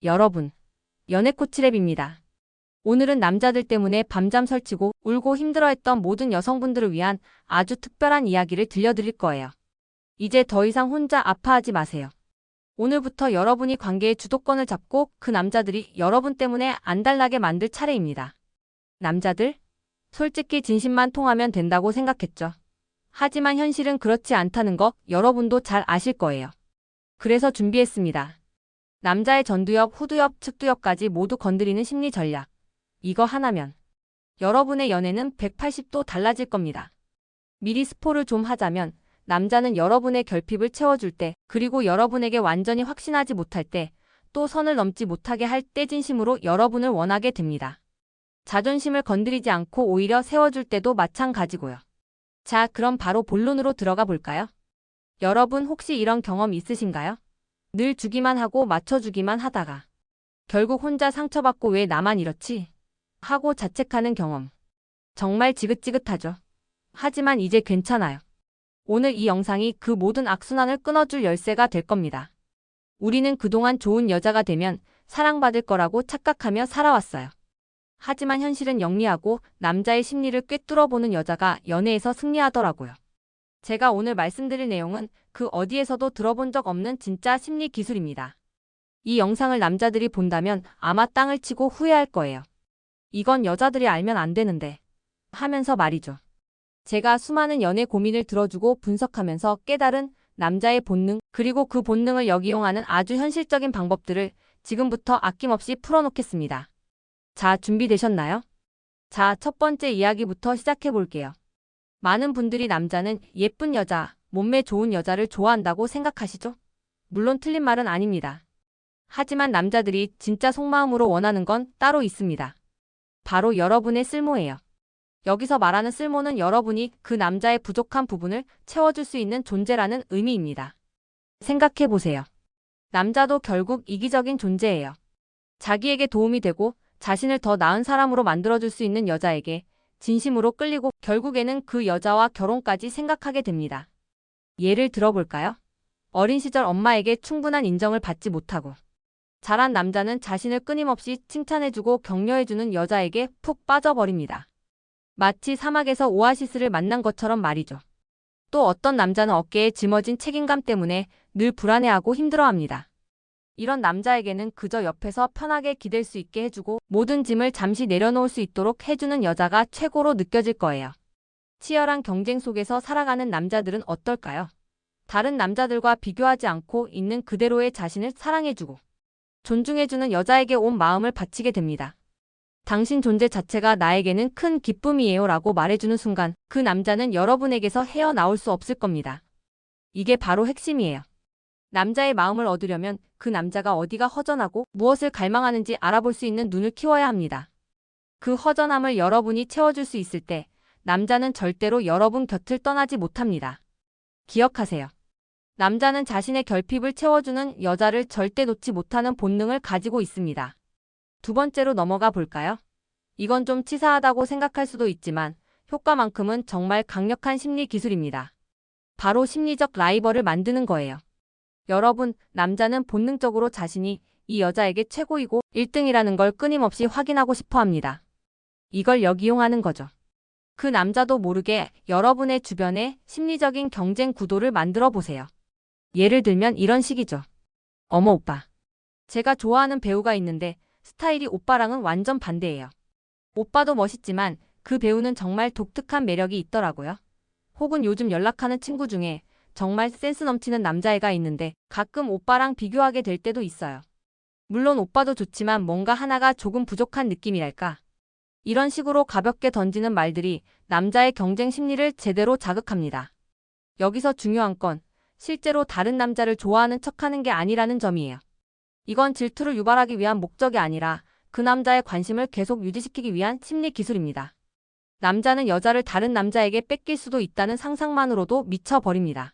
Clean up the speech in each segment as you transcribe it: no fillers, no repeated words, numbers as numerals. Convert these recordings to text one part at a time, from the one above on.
여러분, 연애코치랩입니다. 오늘은 남자들 때문에 밤잠 설치고 울고 힘들어했던 모든 여성분들을 위한 아주 특별한 이야기를 들려드릴 거예요. 이제 더 이상 혼자 아파하지 마세요. 오늘부터 여러분이 관계의 주도권을 잡고 그 남자들이 여러분 때문에 안달나게 만들 차례입니다. 남자들, 솔직히 진심만 통하면 된다고 생각했죠. 하지만 현실은 그렇지 않다는 거 여러분도 잘 아실 거예요. 그래서 준비했습니다. 남자의 전두엽, 후두엽, 측두엽까지 모두 건드리는 심리 전략. 이거 하나면 여러분의 연애는 180도 달라질 겁니다. 미리 스포를 좀 하자면 남자는 여러분의 결핍을 채워줄 때, 그리고 여러분에게 완전히 확신하지 못할 때, 또 선을 넘지 못하게 할 때 진심으로 여러분을 원하게 됩니다. 자존심을 건드리지 않고 오히려 세워줄 때도 마찬가지고요. 자, 그럼 바로 본론으로 들어가 볼까요? 여러분 혹시 이런 경험 있으신가요? 늘 주기만 하고 맞춰주기만 하다가 결국 혼자 상처받고 왜 나만 이렇지? 하고 자책하는 경험. 정말 지긋지긋하죠. 하지만 이제 괜찮아요. 오늘 이 영상이 그 모든 악순환을 끊어줄 열쇠가 될 겁니다. 우리는 그동안 좋은 여자가 되면 사랑받을 거라고 착각하며 살아왔어요. 하지만 현실은 영리하고 남자의 심리를 꿰뚫어보는 여자가 연애에서 승리하더라고요. 제가 오늘 말씀드릴 내용은 그 어디에서도 들어본 적 없는 진짜 심리 기술입니다. 이 영상을 남자들이 본다면 아마 땅을 치고 후회할 거예요. 이건 여자들이 알면 안 되는데 하면서 말이죠. 제가 수많은 연애 고민을 들어주고 분석하면서 깨달은 남자의 본능, 그리고 그 본능을 역이용하는 아주 현실적인 방법들을 지금부터 아낌없이 풀어놓겠습니다. 자, 준비되셨나요? 자, 첫 번째 이야기부터 시작해 볼게요. 많은 분들이 남자는 예쁜 여자, 몸매 좋은 여자를 좋아한다고 생각하시죠? 물론 틀린 말은 아닙니다. 하지만 남자들이 진짜 속마음으로 원하는 건 따로 있습니다. 바로 여러분의 쓸모예요. 여기서 말하는 쓸모는 여러분이 그 남자의 부족한 부분을 채워줄 수 있는 존재라는 의미입니다. 생각해 보세요. 남자도 결국 이기적인 존재예요. 자기에게 도움이 되고 자신을 더 나은 사람으로 만들어줄 수 있는 여자에게 진심으로 끌리고 결국에는 그 여자와 결혼까지 생각하게 됩니다. 예를 들어볼까요? 어린 시절 엄마에게 충분한 인정을 받지 못하고 자란 남자는 자신을 끊임없이 칭찬해주고 격려해주는 여자에게 푹 빠져버립니다. 마치 사막에서 오아시스를 만난 것처럼 말이죠. 또 어떤 남자는 어깨에 짊어진 책임감 때문에 늘 불안해하고 힘들어합니다. 이런 남자에게는 그저 옆에서 편하게 기댈 수 있게 해주고 모든 짐을 잠시 내려놓을 수 있도록 해주는 여자가 최고로 느껴질 거예요. 치열한 경쟁 속에서 살아가는 남자들은 어떨까요? 다른 남자들과 비교하지 않고 있는 그대로의 자신을 사랑해주고 존중해주는 여자에게 온 마음을 바치게 됩니다. 당신 존재 자체가 나에게는 큰 기쁨이에요 라고 말해주는 순간 그 남자는 여러분에게서 헤어나올 수 없을 겁니다. 이게 바로 핵심이에요. 남자의 마음을 얻으려면 그 남자가 어디가 허전하고 무엇을 갈망하는지 알아볼 수 있는 눈을 키워야 합니다. 그 허전함을 여러분이 채워줄 수 있을 때 남자는 절대로 여러분 곁을 떠나지 못합니다. 기억하세요. 남자는 자신의 결핍을 채워주는 여자를 절대 놓지 못하는 본능을 가지고 있습니다. 두 번째로 넘어가 볼까요? 이건 좀 치사하다고 생각할 수도 있지만 효과만큼은 정말 강력한 심리 기술입니다. 바로 심리적 라이벌을 만드는 거예요. 여러분, 남자는 본능적으로 자신이 이 여자에게 최고이고 1등이라는 걸 끊임없이 확인하고 싶어 합니다. 이걸 역이용하는 거죠. 그 남자도 모르게 여러분의 주변에 심리적인 경쟁 구도를 만들어 보세요. 예를 들면 이런 식이죠. 어머 오빠, 제가 좋아하는 배우가 있는데 스타일이 오빠랑은 완전 반대예요. 오빠도 멋있지만 그 배우는 정말 독특한 매력이 있더라고요. 혹은 요즘 연락하는 친구 중에 정말 센스 넘치는 남자애가 있는데 가끔 오빠랑 비교하게 될 때도 있어요. 물론 오빠도 좋지만 뭔가 하나가 조금 부족한 느낌이랄까. 이런 식으로 가볍게 던지는 말들이 남자의 경쟁 심리를 제대로 자극합니다. 여기서 중요한 건 실제로 다른 남자를 좋아하는 척하는 게 아니라는 점이에요. 이건 질투를 유발하기 위한 목적이 아니라 그 남자의 관심을 계속 유지시키기 위한 심리 기술입니다. 남자는 여자를 다른 남자에게 뺏길 수도 있다는 상상만으로도 미쳐버립니다.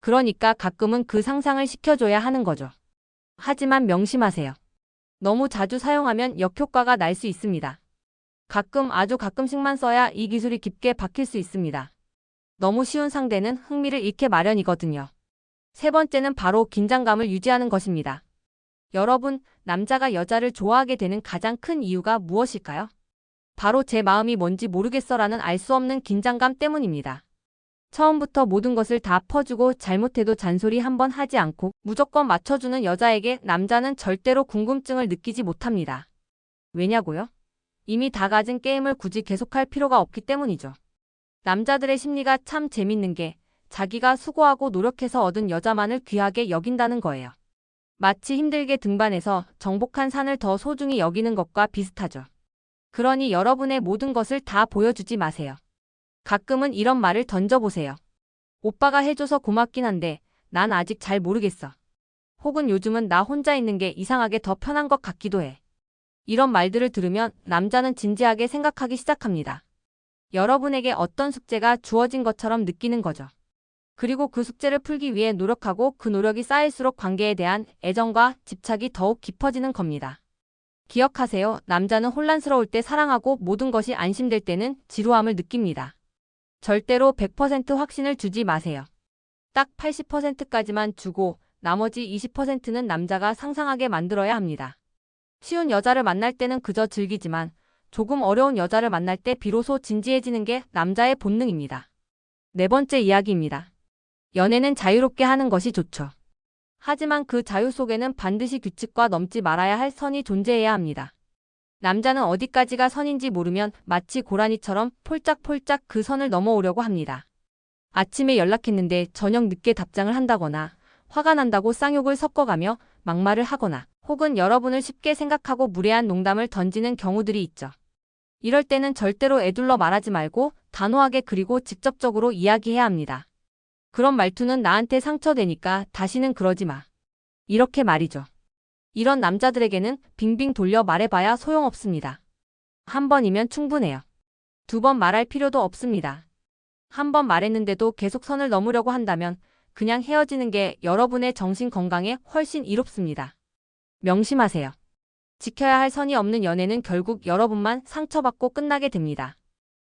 그러니까 가끔은 그 상상을 시켜줘야 하는 거죠. 하지만 명심하세요. 너무 자주 사용하면 역효과가 날 수 있습니다. 가끔, 아주 가끔씩만 써야 이 기술이 깊게 박힐 수 있습니다. 너무 쉬운 상대는 흥미를 잃게 마련이거든요. 세 번째는 바로 긴장감을 유지하는 것입니다. 여러분, 남자가 여자를 좋아하게 되는 가장 큰 이유가 무엇일까요? 바로 제 마음이 뭔지 모르겠어라는 알 수 없는 긴장감 때문입니다. 처음부터 모든 것을 다 퍼주고 잘못해도 잔소리 한번 하지 않고 무조건 맞춰주는 여자에게 남자는 절대로 궁금증을 느끼지 못합니다. 왜냐고요? 이미 다 가진 게임을 굳이 계속할 필요가 없기 때문이죠. 남자들의 심리가 참 재밌는 게 자기가 수고하고 노력해서 얻은 여자만을 귀하게 여긴다는 거예요. 마치 힘들게 등반해서 정복한 산을 더 소중히 여기는 것과 비슷하죠. 그러니 여러분의 모든 것을 다 보여주지 마세요. 가끔은 이런 말을 던져보세요. 오빠가 해줘서 고맙긴 한데 난 아직 잘 모르겠어. 혹은 요즘은 나 혼자 있는 게 이상하게 더 편한 것 같기도 해. 이런 말들을 들으면 남자는 진지하게 생각하기 시작합니다. 여러분에게 어떤 숙제가 주어진 것처럼 느끼는 거죠. 그리고 그 숙제를 풀기 위해 노력하고 그 노력이 쌓일수록 관계에 대한 애정과 집착이 더욱 깊어지는 겁니다. 기억하세요. 남자는 혼란스러울 때 사랑하고 모든 것이 안심될 때는 지루함을 느낍니다. 절대로 100% 확신을 주지 마세요. 딱 80%까지만 주고 나머지 20%는 남자가 상상하게 만들어야 합니다. 쉬운 여자를 만날 때는 그저 즐기지만 조금 어려운 여자를 만날 때 비로소 진지해지는 게 남자의 본능입니다. 네 번째 이야기입니다. 연애는 자유롭게 하는 것이 좋죠. 하지만 그 자유 속에는 반드시 규칙과 넘지 말아야 할 선이 존재해야 합니다. 남자는 어디까지가 선인지 모르면 마치 고라니처럼 폴짝폴짝 그 선을 넘어오려고 합니다. 아침에 연락했는데 저녁 늦게 답장을 한다거나 화가 난다고 쌍욕을 섞어가며 막말을 하거나 혹은 여러분을 쉽게 생각하고 무례한 농담을 던지는 경우들이 있죠. 이럴 때는 절대로 에둘러 말하지 말고 단호하게 그리고 직접적으로 이야기해야 합니다. 그런 말투는 나한테 상처되니까 다시는 그러지 마. 이렇게 말이죠. 이런 남자들에게는 빙빙 돌려 말해봐야 소용없습니다. 한 번이면 충분해요. 두 번 말할 필요도 없습니다. 한 번 말했는데도 계속 선을 넘으려고 한다면 그냥 헤어지는 게 여러분의 정신 건강에 훨씬 이롭습니다. 명심하세요. 지켜야 할 선이 없는 연애는 결국 여러분만 상처받고 끝나게 됩니다.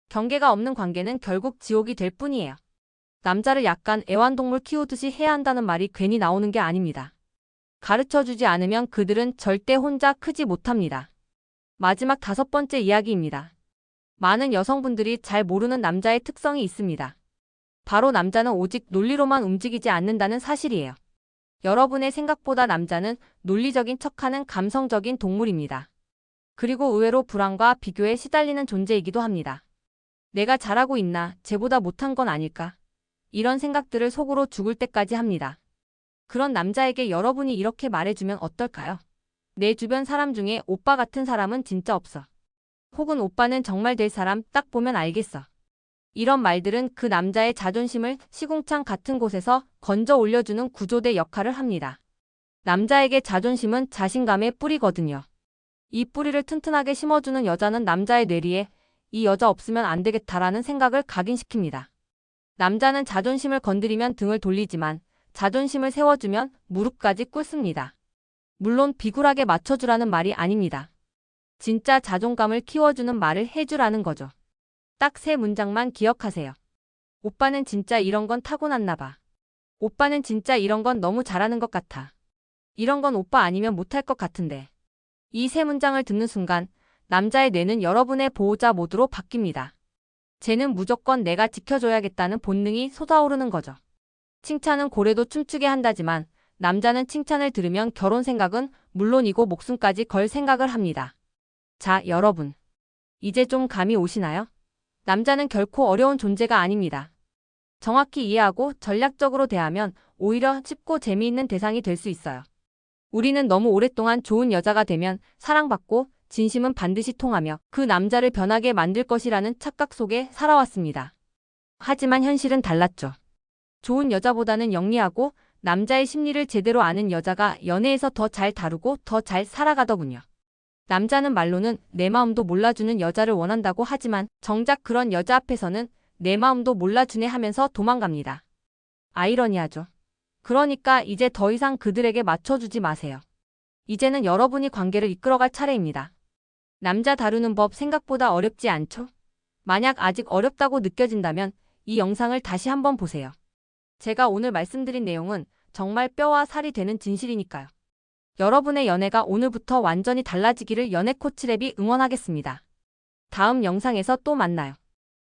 경계가 없는 관계는 결국 지옥이 될 뿐이에요. 남자를 약간 애완동물 키우듯이 해야 한다는 말이 괜히 나오는 게 아닙니다. 가르쳐주지 않으면 그들은 절대 혼자 크지 못합니다. 마지막 5번째 이야기입니다. 많은 여성분들이 잘 모르는 남자의 특성이 있습니다. 바로 남자는 오직 논리로만 움직이지 않는다는 사실이에요. 여러분의 생각보다 남자는 논리적인 척하는 감성적인 동물입니다. 그리고 의외로 불안과 비교에 시달리는 존재이기도 합니다. 내가 잘하고 있나, 쟤보다 못한 건 아닐까? 이런 생각들을 속으로 죽을 때까지 합니다. 그런 남자에게 여러분이 이렇게 말해주면 어떨까요? 내 주변 사람 중에 오빠 같은 사람은 진짜 없어. 혹은 오빠는 정말 될 사람 딱 보면 알겠어. 이런 말들은 그 남자의 자존심을 시궁창 같은 곳에서 건져 올려주는 구조대 역할을 합니다. 남자에게 자존심은 자신감의 뿌리거든요. 이 뿌리를 튼튼하게 심어주는 여자는 남자의 뇌리에 이 여자 없으면 안 되겠다라는 생각을 각인시킵니다. 남자는 자존심을 건드리면 등을 돌리지만 자존심을 세워주면 무릎까지 꿇습니다. 물론 비굴하게 맞춰주라는 말이 아닙니다. 진짜 자존감을 키워주는 말을 해주라는 거죠. 딱 3문장만 기억하세요. 오빠는 진짜 이런 건 타고났나 봐. 오빠는 진짜 이런 건 너무 잘하는 것 같아. 이런 건 오빠 아니면 못할 것 같은데. 이 3문장을 듣는 순간 남자의 뇌는 여러분의 보호자 모드로 바뀝니다. 쟤는 무조건 내가 지켜줘야겠다는 본능이 솟아오르는 거죠. 칭찬은 고래도 춤추게 한다지만 남자는 칭찬을 들으면 결혼 생각은 물론이고 목숨까지 걸 생각을 합니다. 자, 여러분. 이제 좀 감이 오시나요? 남자는 결코 어려운 존재가 아닙니다. 정확히 이해하고 전략적으로 대하면 오히려 쉽고 재미있는 대상이 될 수 있어요. 우리는 너무 오랫동안 좋은 여자가 되면 사랑받고 진심은 반드시 통하며 그 남자를 변하게 만들 것이라는 착각 속에 살아왔습니다. 하지만 현실은 달랐죠. 좋은 여자보다는 영리하고 남자의 심리를 제대로 아는 여자가 연애에서 더 잘 다루고 더 잘 살아가더군요. 남자는 말로는 내 마음도 몰라주는 여자를 원한다고 하지만 정작 그런 여자 앞에서는 내 마음도 몰라주네 하면서 도망갑니다. 아이러니하죠. 그러니까 이제 더 이상 그들에게 맞춰주지 마세요. 이제는 여러분이 관계를 이끌어갈 차례입니다. 남자 다루는 법 생각보다 어렵지 않죠? 만약 아직 어렵다고 느껴진다면 이 영상을 다시 한번 보세요. 제가 오늘 말씀드린 내용은 정말 뼈와 살이 되는 진실이니까요. 여러분의 연애가 오늘부터 완전히 달라지기를 연애 코치랩이 응원하겠습니다. 다음 영상에서 또 만나요.